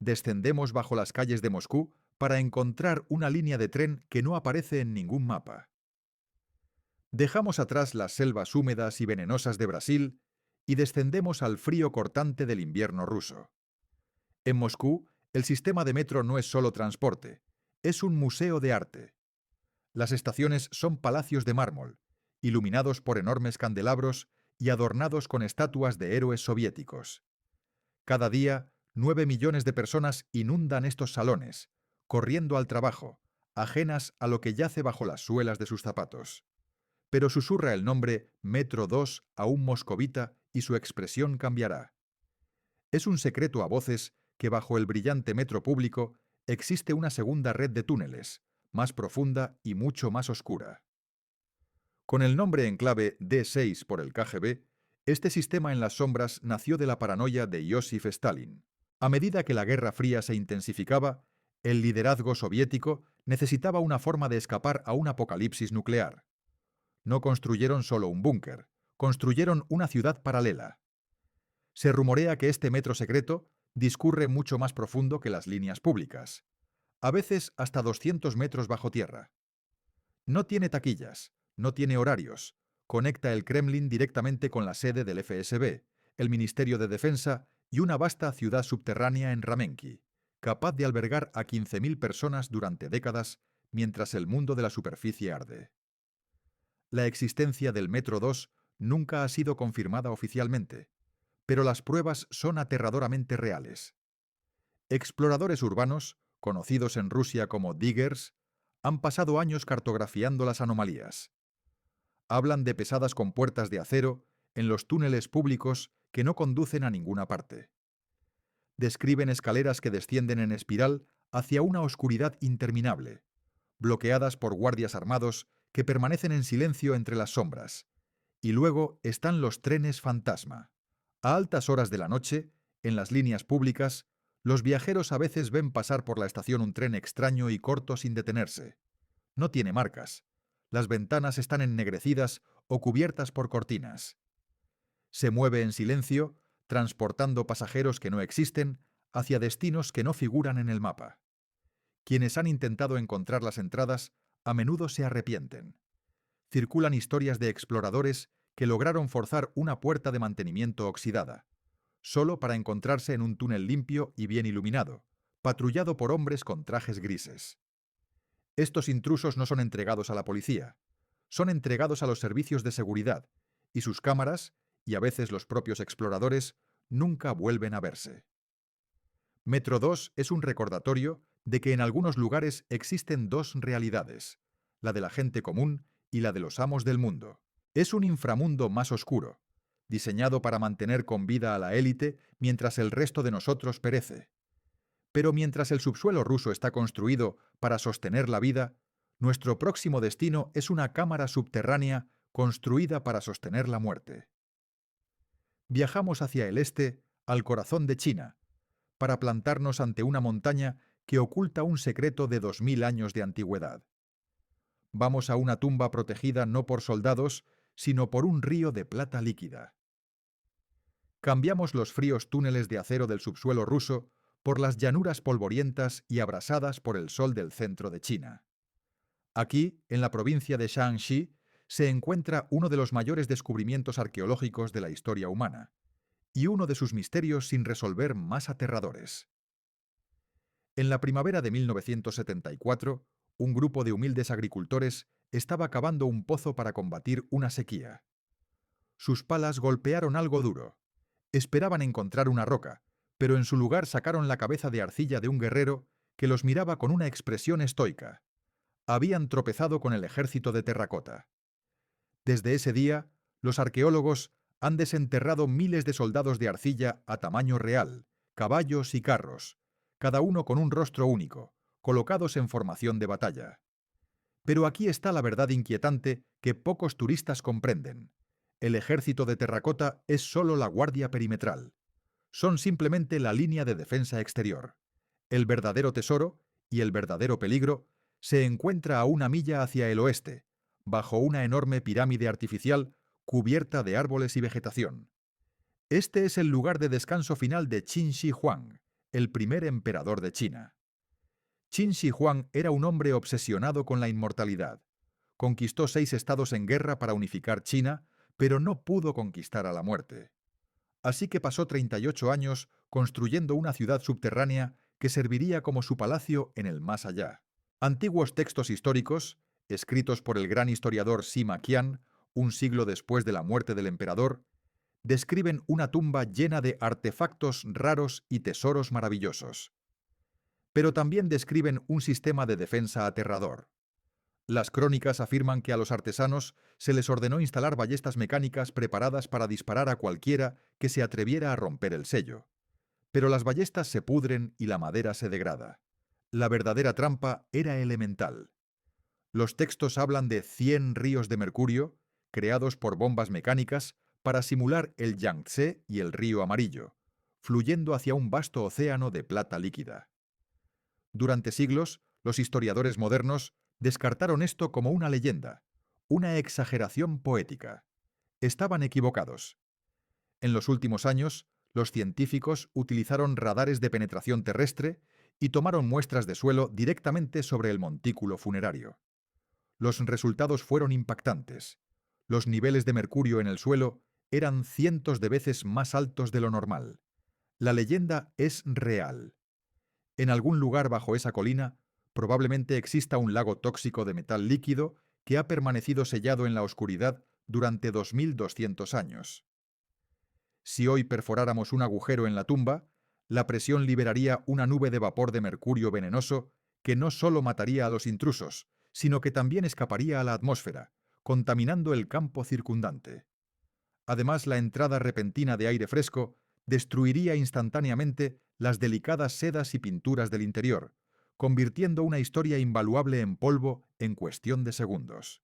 Descendemos bajo las calles de Moscú para encontrar una línea de tren que no aparece en ningún mapa. Dejamos atrás las selvas húmedas y venenosas de Brasil y descendemos al frío cortante del invierno ruso. En Moscú, el sistema de metro no es solo transporte, es un museo de arte. Las estaciones son palacios de mármol, iluminados por enormes candelabros y adornados con estatuas de héroes soviéticos. Cada día, 9 millones de personas inundan estos salones, corriendo al trabajo, ajenas a lo que yace bajo las suelas de sus zapatos. Pero susurra el nombre Metro 2 a un moscovita y su expresión cambiará. Es un secreto a voces que bajo el brillante metro público existe una segunda red de túneles, más profunda y mucho más oscura. Con el nombre en clave D6 por el KGB, este sistema en las sombras nació de la paranoia de Joseph Stalin. A medida que la Guerra Fría se intensificaba, el liderazgo soviético necesitaba una forma de escapar a un apocalipsis nuclear. No construyeron solo un búnker, construyeron una ciudad paralela. Se rumorea que este metro secreto discurre mucho más profundo que las líneas públicas, a veces hasta 200 metros bajo tierra. No tiene taquillas, no tiene horarios, conecta el Kremlin directamente con la sede del FSB, el Ministerio de Defensa y una vasta ciudad subterránea en Ramenki, capaz de albergar a 15.000 personas durante décadas mientras el mundo de la superficie arde. La existencia del Metro 2 nunca ha sido confirmada oficialmente, pero las pruebas son aterradoramente reales. Exploradores urbanos, conocidos en Rusia como diggers, han pasado años cartografiando las anomalías. Hablan de pesadas compuertas de acero en los túneles públicos que no conducen a ninguna parte. Describen escaleras que descienden en espiral hacia una oscuridad interminable, bloqueadas por guardias armados que permanecen en silencio entre las sombras. Y luego están los trenes fantasma. A altas horas de la noche, en las líneas públicas, los viajeros a veces ven pasar por la estación un tren extraño y corto sin detenerse. No tiene marcas. Las ventanas están ennegrecidas o cubiertas por cortinas. Se mueve en silencio, transportando pasajeros que no existen hacia destinos que no figuran en el mapa. Quienes han intentado encontrar las entradas a menudo se arrepienten. Circulan historias de exploradores que lograron forzar una puerta de mantenimiento oxidada, solo para encontrarse en un túnel limpio y bien iluminado, patrullado por hombres con trajes grises. Estos intrusos no son entregados a la policía, son entregados a los servicios de seguridad, y sus cámaras, y a veces los propios exploradores, nunca vuelven a verse. Metro 2 es un recordatorio de que en algunos lugares existen dos realidades, la de la gente común y la de los amos del mundo. Es un inframundo más oscuro, diseñado para mantener con vida a la élite mientras el resto de nosotros perece. Pero mientras el subsuelo ruso está construido para sostener la vida, nuestro próximo destino es una cámara subterránea construida para sostener la muerte. Viajamos hacia el este, al corazón de China, para plantarnos ante una montaña que oculta un secreto de 2000 años de antigüedad. Vamos a una tumba protegida no por soldados, sino por un río de plata líquida. Cambiamos los fríos túneles de acero del subsuelo ruso por las llanuras polvorientas y abrasadas por el sol del centro de China. Aquí, en la provincia de Shaanxi, se encuentra uno de los mayores descubrimientos arqueológicos de la historia humana, y uno de sus misterios sin resolver más aterradores. En la primavera de 1974, un grupo de humildes agricultores estaba cavando un pozo para combatir una sequía. Sus palas golpearon algo duro. Esperaban encontrar una roca, pero en su lugar sacaron la cabeza de arcilla de un guerrero que los miraba con una expresión estoica. Habían tropezado con el ejército de terracota. Desde ese día, los arqueólogos han desenterrado miles de soldados de arcilla a tamaño real, caballos y carros, cada uno con un rostro único, colocados en formación de batalla. Pero aquí está la verdad inquietante que pocos turistas comprenden. El ejército de terracota es solo la guardia perimetral. Son simplemente la línea de defensa exterior. El verdadero tesoro, y el verdadero peligro, se encuentra a una milla hacia el oeste, bajo una enorme pirámide artificial cubierta de árboles y vegetación. Este es el lugar de descanso final de Qin Shi Huang, el primer emperador de China. Qin Shi Huang era un hombre obsesionado con la inmortalidad. Conquistó 6 estados en guerra para unificar China, pero no pudo conquistar a la muerte. Así que pasó 38 años construyendo una ciudad subterránea que serviría como su palacio en el más allá. Antiguos textos históricos, escritos por el gran historiador Sima Qian, un siglo después de la muerte del emperador, describen una tumba llena de artefactos raros y tesoros maravillosos. Pero también describen un sistema de defensa aterrador. Las crónicas afirman que a los artesanos se les ordenó instalar ballestas mecánicas preparadas para disparar a cualquiera que se atreviera a romper el sello. Pero las ballestas se pudren y la madera se degrada. La verdadera trampa era elemental. Los textos hablan de 100 ríos de mercurio, creados por bombas mecánicas para simular el Yangtze y el río Amarillo, fluyendo hacia un vasto océano de plata líquida. Durante siglos, los historiadores modernos descartaron esto como una leyenda, una exageración poética. Estaban equivocados. En los últimos años, los científicos utilizaron radares de penetración terrestre y tomaron muestras de suelo directamente sobre el montículo funerario. Los resultados fueron impactantes. Los niveles de mercurio en el suelo eran cientos de veces más altos de lo normal. La leyenda es real. En algún lugar bajo esa colina, probablemente exista un lago tóxico de metal líquido que ha permanecido sellado en la oscuridad durante 2200 años. Si hoy perforáramos un agujero en la tumba, la presión liberaría una nube de vapor de mercurio venenoso que no solo mataría a los intrusos, sino que también escaparía a la atmósfera, contaminando el campo circundante. Además, la entrada repentina de aire fresco destruiría instantáneamente las delicadas sedas y pinturas del interior, convirtiendo una historia invaluable en polvo en cuestión de segundos.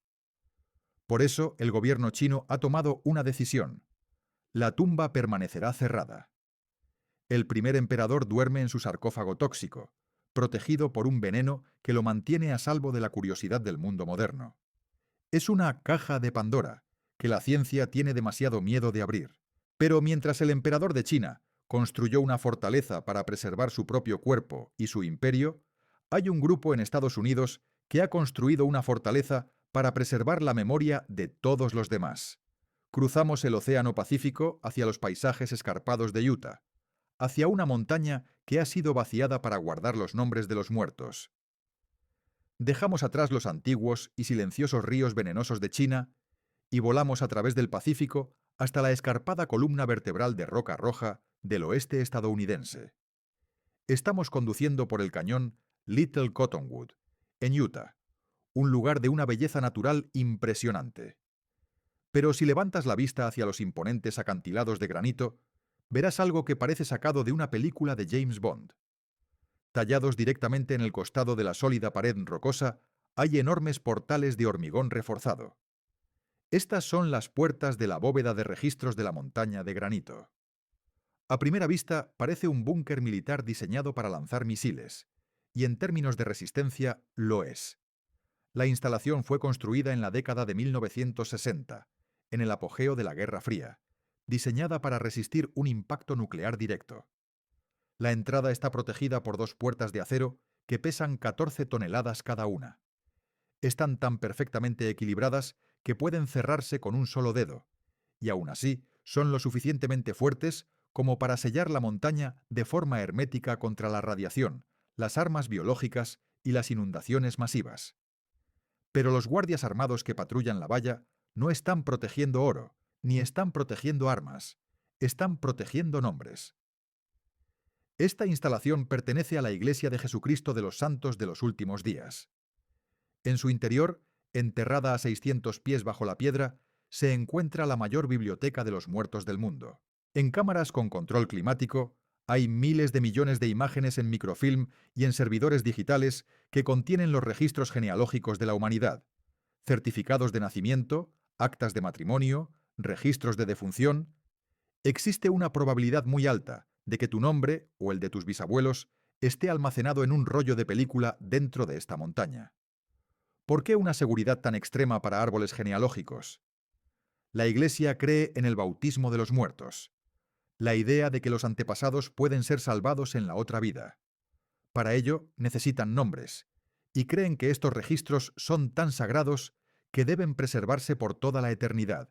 Por eso, el gobierno chino ha tomado una decisión. La tumba permanecerá cerrada. El primer emperador duerme en su sarcófago tóxico, protegido por un veneno que lo mantiene a salvo de la curiosidad del mundo moderno. Es una caja de Pandora, que la ciencia tiene demasiado miedo de abrir. Pero mientras el emperador de China construyó una fortaleza para preservar su propio cuerpo y su imperio, hay un grupo en Estados Unidos que ha construido una fortaleza para preservar la memoria de todos los demás. Cruzamos el Océano Pacífico hacia los paisajes escarpados de Utah, hacia una montaña que ha sido vaciada para guardar los nombres de los muertos. Dejamos atrás los antiguos y silenciosos ríos venenosos de China y volamos a través del Pacífico hasta la escarpada columna vertebral de roca roja del oeste estadounidense. Estamos conduciendo por el cañón Little Cottonwood, en Utah, un lugar de una belleza natural impresionante. Pero si levantas la vista hacia los imponentes acantilados de granito, verás algo que parece sacado de una película de James Bond. Tallados directamente en el costado de la sólida pared rocosa, hay enormes portales de hormigón reforzado. Estas son las puertas de la bóveda de registros de la montaña de granito. A primera vista parece un búnker militar diseñado para lanzar misiles, y en términos de resistencia lo es. La instalación fue construida en la década de 1960, en el apogeo de la Guerra Fría, diseñada para resistir un impacto nuclear directo. La entrada está protegida por dos puertas de acero que pesan 14 toneladas cada una. Están tan perfectamente equilibradas que pueden cerrarse con un solo dedo, y aún así son lo suficientemente fuertes como para sellar la montaña de forma hermética contra la radiación, las armas biológicas y las inundaciones masivas. Pero los guardias armados que patrullan la valla no están protegiendo oro, ni están protegiendo armas, están protegiendo nombres. Esta instalación pertenece a la Iglesia de Jesucristo de los Santos de los Últimos Días. En su interior, enterrada a 600 pies bajo la piedra, se encuentra la mayor biblioteca de los muertos del mundo. En cámaras con control climático, hay miles de millones de imágenes en microfilm y en servidores digitales que contienen los registros genealógicos de la humanidad, certificados de nacimiento, actas de matrimonio, registros de defunción. Existe una probabilidad muy alta de que tu nombre, o el de tus bisabuelos, esté almacenado en un rollo de película dentro de esta montaña. ¿Por qué una seguridad tan extrema para árboles genealógicos? La Iglesia cree en el bautismo de los muertos, la idea de que los antepasados pueden ser salvados en la otra vida. Para ello necesitan nombres, y creen que estos registros son tan sagrados que deben preservarse por toda la eternidad,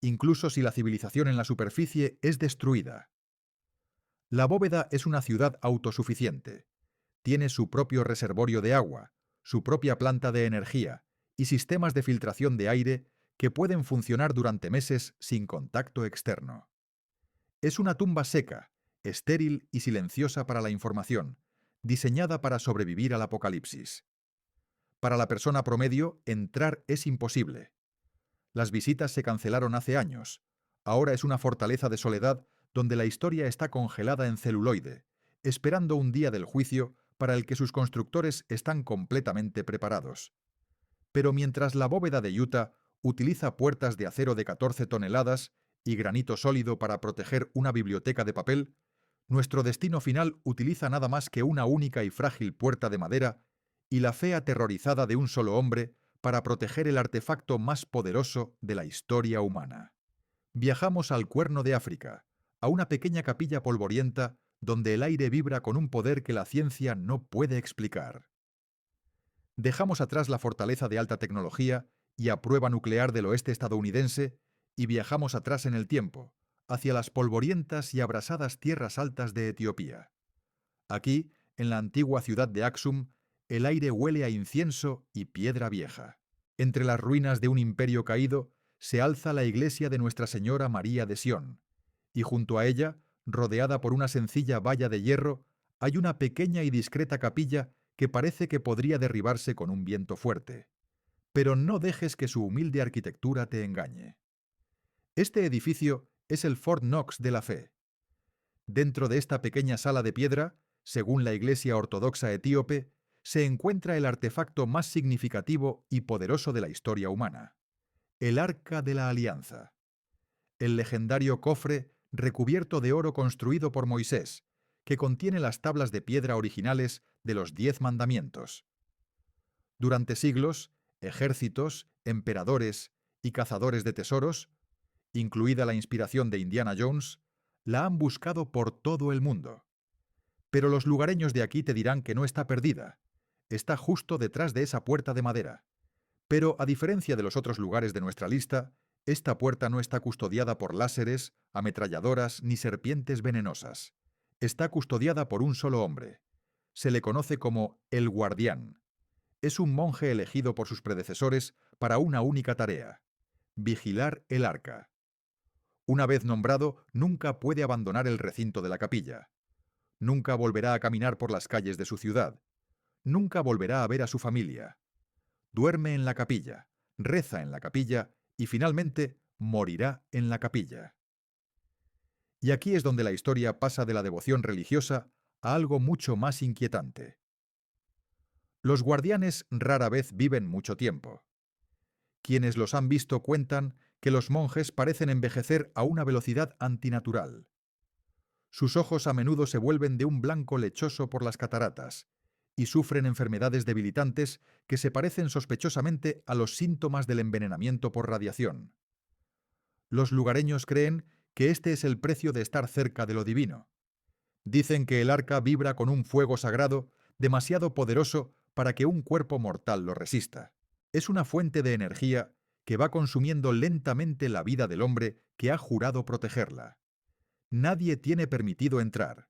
incluso si la civilización en la superficie es destruida. La bóveda es una ciudad autosuficiente. Tiene su propio reservorio de agua, su propia planta de energía y sistemas de filtración de aire que pueden funcionar durante meses sin contacto externo. Es una tumba seca, estéril y silenciosa para la información, diseñada para sobrevivir al apocalipsis. Para la persona promedio, entrar es imposible. Las visitas se cancelaron hace años. Ahora es una fortaleza de soledad donde la historia está congelada en celuloide, esperando un día del juicio para el que sus constructores están completamente preparados. Pero mientras la bóveda de Utah utiliza puertas de acero de 14 toneladas y granito sólido para proteger una biblioteca de papel, nuestro destino final utiliza nada más que una única y frágil puerta de madera y la fe aterrorizada de un solo hombre para proteger el artefacto más poderoso de la historia humana. Viajamos al Cuerno de África, a una pequeña capilla polvorienta donde el aire vibra con un poder que la ciencia no puede explicar. Dejamos atrás la fortaleza de alta tecnología y a prueba nuclear del oeste estadounidense y viajamos atrás en el tiempo, hacia las polvorientas y abrasadas tierras altas de Etiopía. Aquí, en la antigua ciudad de Aksum, el aire huele a incienso y piedra vieja. Entre las ruinas de un imperio caído se alza la iglesia de Nuestra Señora María de Sion, y junto a ella, rodeada por una sencilla valla de hierro, hay una pequeña y discreta capilla que parece que podría derribarse con un viento fuerte. Pero no dejes que su humilde arquitectura te engañe. Este edificio es el Fort Knox de la fe. Dentro de esta pequeña sala de piedra, según la Iglesia Ortodoxa etíope, se encuentra el artefacto más significativo y poderoso de la historia humana: el Arca de la Alianza. El legendario cofre recubierto de oro construido por Moisés, que contiene las tablas de piedra originales de los 10 mandamientos. Durante siglos, ejércitos, emperadores y cazadores de tesoros, incluida la inspiración de Indiana Jones, la han buscado por todo el mundo. Pero los lugareños de aquí te dirán que no está perdida. Está justo detrás de esa puerta de madera. Pero, a diferencia de los otros lugares de nuestra lista, esta puerta no está custodiada por láseres, ametralladoras ni serpientes venenosas. Está custodiada por un solo hombre. Se le conoce como el Guardián. Es un monje elegido por sus predecesores para una única tarea: vigilar el arca. Una vez nombrado, nunca puede abandonar el recinto de la capilla. Nunca volverá a caminar por las calles de su ciudad. Nunca volverá a ver a su familia. Duerme en la capilla, reza en la capilla y finalmente morirá en la capilla. Y aquí es donde la historia pasa de la devoción religiosa a algo mucho más inquietante. Los guardianes rara vez viven mucho tiempo. Quienes los han visto cuentan que los monjes parecen envejecer a una velocidad antinatural. Sus ojos a menudo se vuelven de un blanco lechoso por las cataratas y sufren enfermedades debilitantes que se parecen sospechosamente a los síntomas del envenenamiento por radiación. Los lugareños creen que este es el precio de estar cerca de lo divino. Dicen que el arca vibra con un fuego sagrado demasiado poderoso para que un cuerpo mortal lo resista. Es una fuente de energía que va consumiendo lentamente la vida del hombre que ha jurado protegerla. Nadie tiene permitido entrar,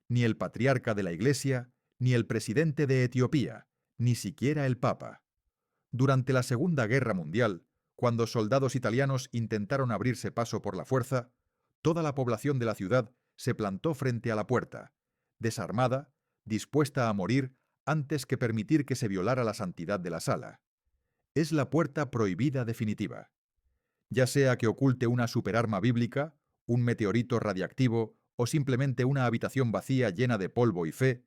ni el patriarca de la Iglesia, ni el presidente de Etiopía, ni siquiera el Papa. Durante la Segunda Guerra Mundial, cuando soldados italianos intentaron abrirse paso por la fuerza, toda la población de la ciudad se plantó frente a la puerta, desarmada, dispuesta a morir antes que permitir que se violara la santidad de la sala. Es la puerta prohibida definitiva. Ya sea que oculte una superarma bíblica, un meteorito radiactivo o simplemente una habitación vacía llena de polvo y fe,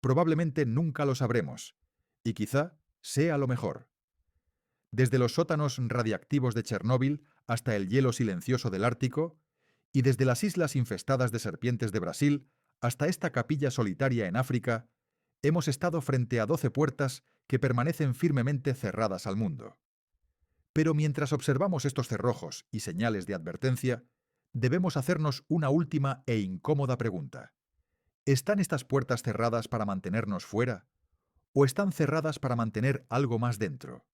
probablemente nunca lo sabremos, y quizá sea lo mejor. Desde los sótanos radiactivos de Chernóbil hasta el hielo silencioso del Ártico, y desde las islas infestadas de serpientes de Brasil hasta esta capilla solitaria en África, hemos estado frente a 12 puertas que permanecen firmemente cerradas al mundo. Pero mientras observamos estos cerrojos y señales de advertencia, debemos hacernos una última e incómoda pregunta. ¿Están estas puertas cerradas para mantenernos fuera? ¿O están cerradas para mantener algo más dentro?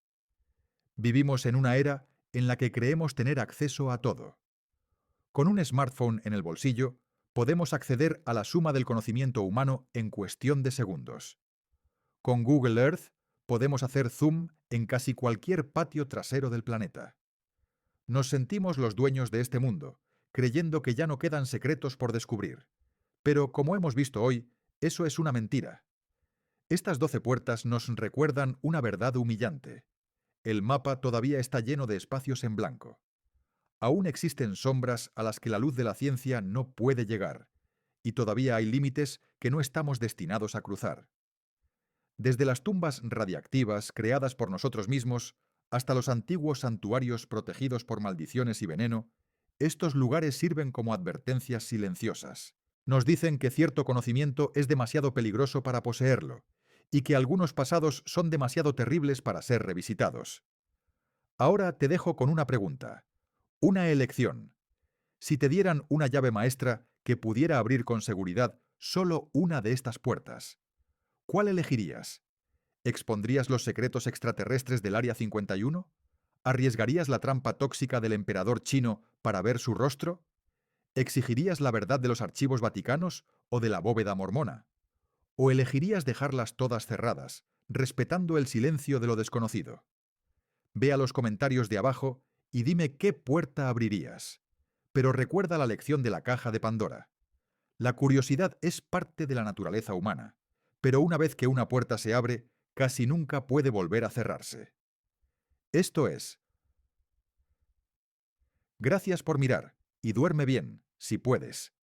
Vivimos en una era en la que creemos tener acceso a todo. Con un smartphone en el bolsillo, podemos acceder a la suma del conocimiento humano en cuestión de segundos. Con Google Earth podemos hacer zoom en casi cualquier patio trasero del planeta. Nos sentimos los dueños de este mundo, creyendo que ya no quedan secretos por descubrir. Pero, como hemos visto hoy, eso es una mentira. Estas 12 puertas nos recuerdan una verdad humillante. El mapa todavía está lleno de espacios en blanco. Aún existen sombras a las que la luz de la ciencia no puede llegar, y todavía hay límites que no estamos destinados a cruzar. Desde las tumbas radiactivas creadas por nosotros mismos hasta los antiguos santuarios protegidos por maldiciones y veneno, estos lugares sirven como advertencias silenciosas. Nos dicen que cierto conocimiento es demasiado peligroso para poseerlo, y que algunos pasados son demasiado terribles para ser revisitados. Ahora te dejo con una pregunta, una elección. Si te dieran una llave maestra que pudiera abrir con seguridad solo una de estas puertas, ¿cuál elegirías? ¿Expondrías los secretos extraterrestres del Área 51? ¿Arriesgarías la trampa tóxica del emperador chino para ver su rostro? ¿Exigirías la verdad de los archivos vaticanos o de la bóveda mormona? ¿O elegirías dejarlas todas cerradas, respetando el silencio de lo desconocido? Ve a los comentarios de abajo y dime qué puerta abrirías. Pero recuerda la lección de la caja de Pandora. La curiosidad es parte de la naturaleza humana, pero una vez que una puerta se abre, casi nunca puede volver a cerrarse. Esto es, gracias por mirar, y duerme bien, si puedes.